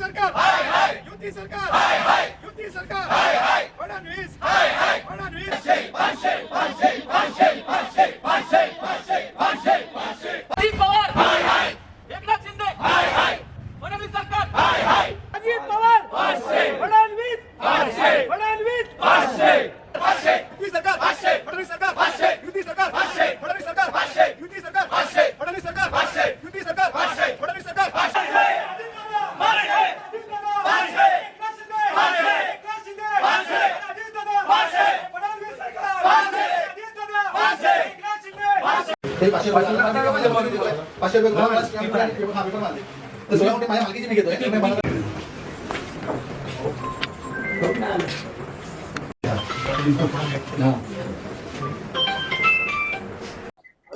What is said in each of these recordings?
सरकार हाय हाय युती सरकार हाय हाय युती सरकार हाय हाय फडणवीस हाय हाय फडणवीस पाचशे पाचशे पाचशे पाचशे पाचशे पाचशे पाचशे पाचशे अजित पवार हाय हाय एकनाथ शिंदे हाय हाय फडणवीस सरकार हाय हाय अजित पवार पाचशे फडणवीस पाचशे फडणवीस पाचशे पाचशे युती सरकार पाचशे फडणवीस सरकार पाचशे युती सरकार पाचशे फडणवीस सरकार पाचशे युती सरकार पाचशे फडणवीस सरकार पाचशे युती सरकार पाचशे फडणवीस सरकार पाचशे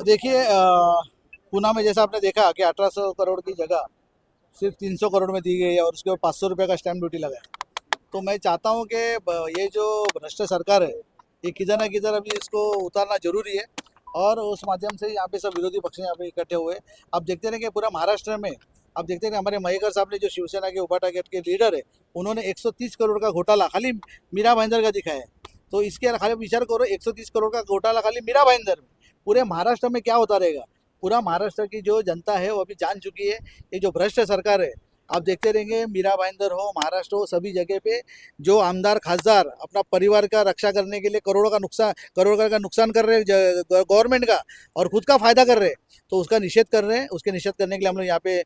देखिए पूना में जैसा आपने देखा कि 1800 करोड़ की जगह सिर्फ 300 करोड़ में दी गई है और उसके ऊपर 500 रुपये का स्टैम्प ड्यूटी लगा है। तो मैं चाहता हूं कि ये जो भ्रष्ट सरकार है ये किधर ना किधर अभी इसको उतारना जरूरी है और उस माध्यम से यहाँ पे सब विरोधी पक्ष यहाँ पे इकट्ठे हुए। अब देखते हैं कि पूरा महाराष्ट्र में अब देखते हैं कि हमारे मयेकर साहब ने जो शिवसेना के उबाटा गेट के लीडर है उन्होंने 130 करोड़ का घोटाला खाली मीरा भाईंदर का दिखाया है। तो इसके खाली विचार करो 130 करोड़ का घोटाला खाली मीरा भाईंदर में, पूरे महाराष्ट्र में क्या होता रहेगा। पूरा महाराष्ट्र की जो जनता है वो अभी जान चुकी है ये जो भ्रष्ट सरकार है। आप देखते रहेंगे मीरा भाईंदर हो महाराष्ट्र हो सभी जगह पे जो आमदार खासदार अपना परिवार का रक्षा करने के लिए करोड़ों का नुकसान कर रहे हैं गवर्नमेंट का और खुद का फायदा कर रहे हैं, तो उसका निषेध कर रहे हैं। उसके निषेध करने के लिए हम लोग यहाँ पे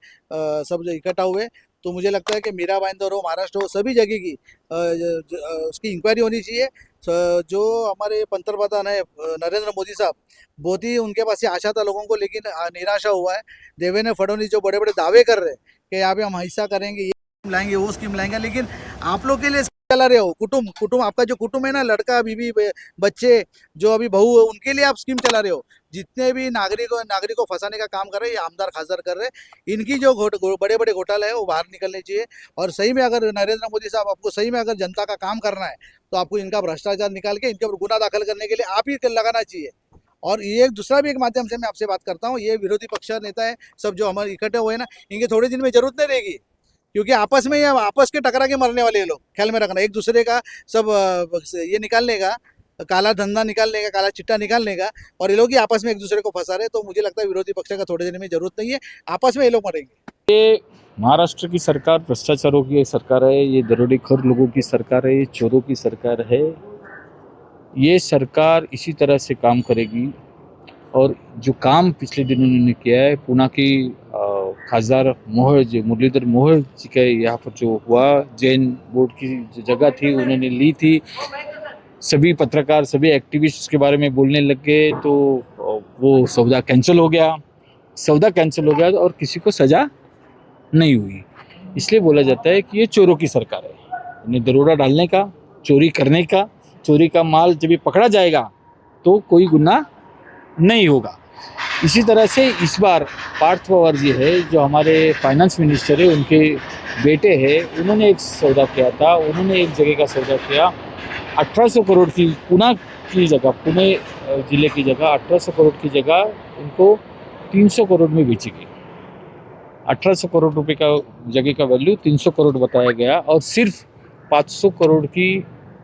सब इकट्ठा हुए। तो मुझे लगता है कि मीरा भाईंदर हो महाराष्ट्र हो सभी जगह की उसकी इंक्वायरी होनी चाहिए। जो हमारे पंतप्रधान है नरेंद्र मोदी साहब, बहुत ही उनके पास ये आशा था लोगों को, लेकिन निराशा हुआ है। देवेंद्र फडणवीस जो बड़े बड़े दावे कर रहे हैं कि यहाँ पे हम ऐसा करेंगे, ये स्कीम लाएंगे, वो स्कीम लाएंगे, लेकिन आप लोग के लिए चला रहे हो कुटुंब आपका जो कुटुंब है ना, लड़का बीवी बच्चे जो अभी बहू है उनके लिए आप स्कीम चला रहे हो। जितने भी नागरिक को फंसाने का काम कर रहे हैं ये आमदार खासदार कर रहे हैं। इनकी जो बड़े बड़े घोटाले है वो बाहर निकलने चाहिए और सही में अगर नरेंद्र मोदी साहब आपको सही में अगर जनता का काम करना है तो आपको इनका भ्रष्टाचार निकाल के इनके ऊपर गुना दाखिल करने के लिए आप ही लगाना चाहिए। और ये दूसरा भी एक माध्यम से मैं आपसे बात करता हूँ, ये विरोधी पक्ष नेता है सब जो हमारे इकट्ठे हुए ना, इनके थोड़े दिन में जरूरत नहीं रहेगी क्योंकि आपस में ये आपस के टकरा के मरने वाले ये लोग। ख्याल में रखना, एक दूसरे का सब ये निकालने का, काला धंधा निकालने का, काला चिट्टा निकालने का, और ये लोग ही आपस में एक दूसरे को फंसा रहे। तो मुझे लगता है विरोधी पक्ष का थोड़े दिन में जरूरत नहीं है, आपस में ये लोग मरेंगे। ये महाराष्ट्र की सरकार भ्रष्टाचारों की सरकार है, ये दरोडेखोर लोगों की सरकार है, ये चोरों की सरकार है। ये सरकार इसी तरह से काम करेगी और जो काम पिछले दिनों उन्होंने किया है, पुणे की खासदार मुरलीधर मोहोळ जी का यहाँ पर जो हुआ, जैन बोर्ड की जो जगह थी उन्होंने ली थी, सभी पत्रकार सभी एक्टिविस्ट के बारे में बोलने लग गए, तो वो सौदा कैंसिल हो गया और किसी को सजा नहीं हुई। इसलिए बोला जाता है कि ये चोरों की सरकार है। उन्हें दरोड़ा डालने का, चोरी करने का, चोरी का माल जब भी पकड़ा जाएगा तो कोई गुनाह नहीं होगा। इसी तरह से इस बार पार्थ पवार जी है जो हमारे फाइनेंस मिनिस्टर है, उनके बेटे हैं, उन्होंने एक सौदा किया था। उन्होंने एक जगह का सौदा किया 1800 करोड़ की, पुणे जिले की जगह 1800 करोड़ की जगह उनको 300 करोड़ में बेची गई। 1800 करोड़ रुपए का जगह का वैल्यू 300 करोड़ बताया गया और सिर्फ 500 करोड़ की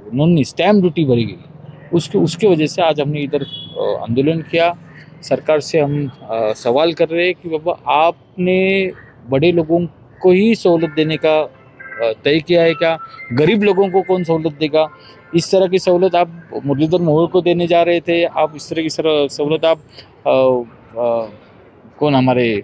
उन्होंने स्टैम्प ड्यूटी भरी गई। उसके वजह से आज हमने इधर आंदोलन किया। सरकार से हम सवाल कर रहे हैं कि बाबा आपने बड़े लोगों को ही सहूलत देने का तय किया है क्या? गरीब लोगों को कौन सहूलत देगा? इस तरह की सहूलत आप मुरलीधर मोहोळ को देने जा रहे थे, आप इस तरह की सहूलत आप कौन हमारे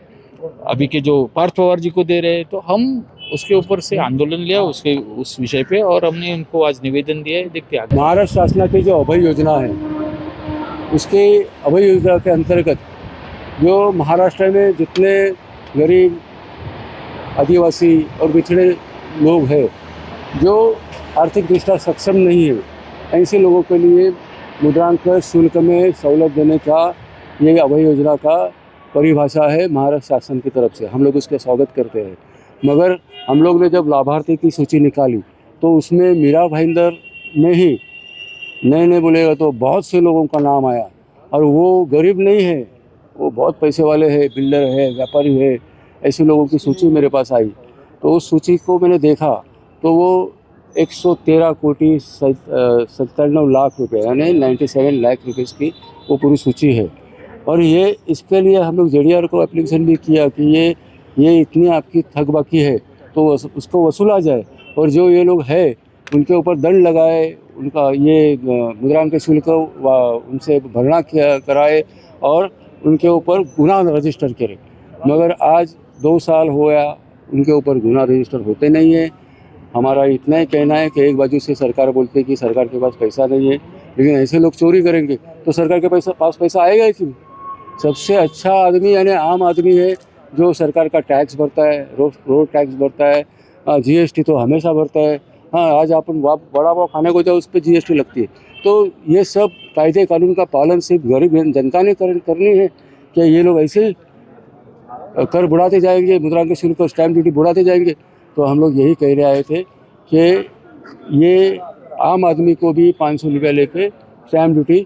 अभी के जो पार्थ पवार जी को दे रहे हैं। तो हम उसके ऊपर से आंदोलन लिया उस विषय पे और हमने उनको आज निवेदन दिया है। देखते हैं महाराष्ट्र शासनाची जो अभय योजना है, उसके अभय योजना के अंतर्गत जो महाराष्ट्र में जितने गरीब आदिवासी और पिछड़े लोग हैं जो आर्थिक दृष्टया सक्षम नहीं है, ऐसे लोगों के लिए मुद्रांक शुल्क में सहूलत देने का ये अभय योजना का परिभाषा है महाराष्ट्र शासन की तरफ से। हम लोग उसका स्वागत करते हैं, मगर हम लोग ने जब लाभार्थी की सूची निकाली तो उसमें मीरा भाईंदर में ही नहीं बोलेगा तो बहुत से लोगों का नाम आया और वो गरीब नहीं है, वो बहुत पैसे वाले हैं, बिल्डर है, व्यापारी है, ऐसे लोगों की सूची मेरे पास आई। तो उस सूची को मैंने देखा तो वो 113 कोटी 97 लाख रुपए यानी 97 लाख रुपीस की वो पूरी सूची है। और ये इसके लिए हम लोग JDR को एप्लीकेशन भी किया कि ये इतनी आपकी थक बाकी है तो उसको वसूला जाए, और जो ये लोग है उनके ऊपर दंड लगाए, उनका ये मुद्रांक शुल्क उनसे भरना कराए और उनके ऊपर गुनाह रजिस्टर करे। मगर आज 2 साल हो गया, उनके ऊपर गुनाह रजिस्टर होते नहीं है। हमारा इतना ही कहना है कि एक बाजू से सरकार बोलती है कि सरकार के पास पैसा नहीं है, लेकिन ऐसे लोग चोरी करेंगे तो सरकार के पास पैसा आएगा ही क्यों? सबसे अच्छा आदमी यानी आम आदमी है जो सरकार का टैक्स भरता है, रोड टैक्स भरता है, GST तो हमेशा भरता है। हाँ, आज अपन बड़ा पाव खाने को जाओ उस पर GST लगती है। तो ये सब कायदे कानून का पालन सिर्फ गरीब जनता ने करनी है कि ये लोग ऐसे ही कर बुढ़ाते जाएंगे, मुद्रांक शुल्क और स्टैम्प ड्यूटी बुढ़ाते जाएंगे? तो हम लोग यही कह रहे थे कि ये आम आदमी को भी 500 रुपये लेके स्टैम्प ड्यूटी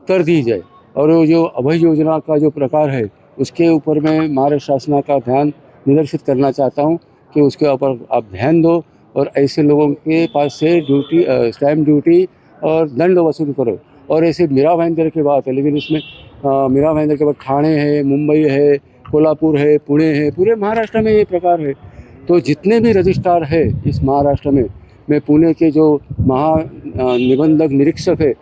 कर दी जाए। और वो जो अभय योजना का जो प्रकार है उसके ऊपर मैं महाराष्ट्र शासन का ध्यान निर्देशित करना चाहता हूँ कि उसके ऊपर आप ध्यान दो और ऐसे लोगों के पास से स्टैम्प ड्यूटी और दंड वसूल करो। और ऐसे मीरा भाईंदर की बात है, लेकिन इसमें मीरा भाईंदर के बाद ठाणे है, मुंबई है, कोल्हापुर है, पुणे है, पूरे महाराष्ट्र में ये प्रकार है। तो जितने भी रजिस्ट्रार है इस महाराष्ट्र में, मैं पुणे के जो निबंधक निरीक्षक है,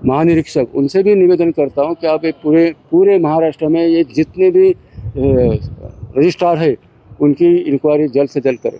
महानिरीक्षक, उनसे भी निवेदन करता हूं कि आप एक पूरे महाराष्ट्र में ये जितने भी रजिस्ट्रार है उनकी इंक्वायरी जल्द से जल्द करें।